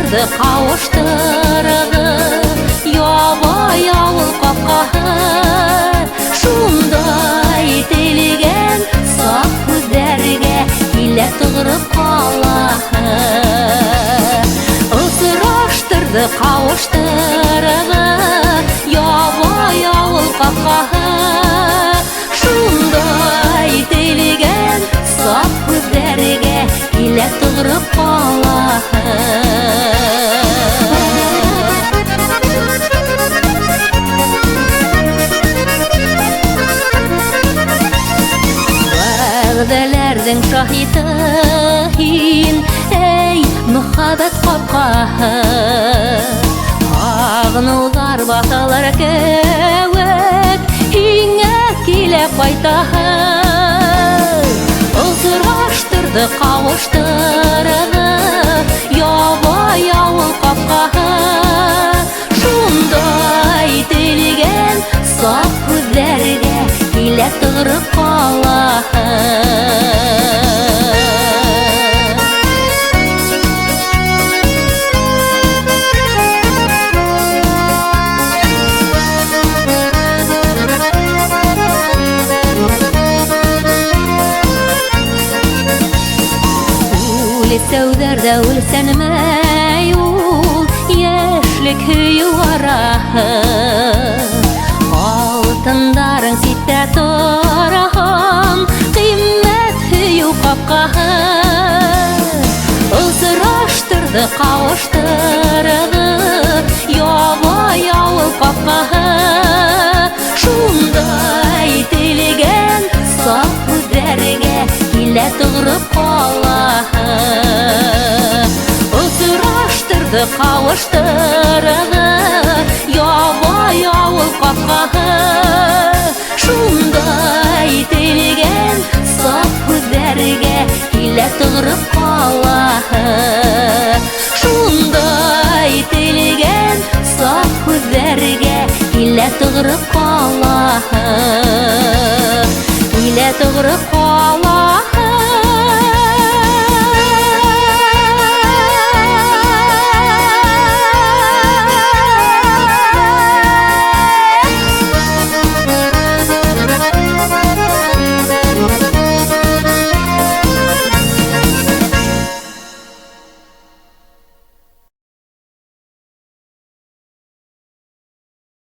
Ырды қауыштырды ябай ауыл қапқаһы, шундай телеген саф күздәргә килә тугрып калаһы. Ысыраштырды кавыштырды ябай ауыл капкаһы, шундай телеген саф күздәргә килә тугрып калаһы. Вәгъдәләрдең шаһиты һин, эй мөхәббәт капкаһы, агнулар баталар кеүек һиңә килә кайтаһы. Ысыраштырды кавыштырды ябай ауыл капкаһы, шундай телген саф күздәргә килә тугрып калаһы. Сәүдәрдә үлсәнмәй ул яшьлек һөю араһы, алтындарың ситтә торган кыйммәт һөю капкаһы. Ысыраштырды кавыштырды ябай ауыл капкаһы, шундай телеген саф күздәргә килә тугрып калаһы. Ысыраштырды кавыштырды ябай ауыл капкаһы, шундай телген саф күздәргә килә тугрып калаһы. Шундай телген саф күздәргә килә тугрып калаһы, килә тугрып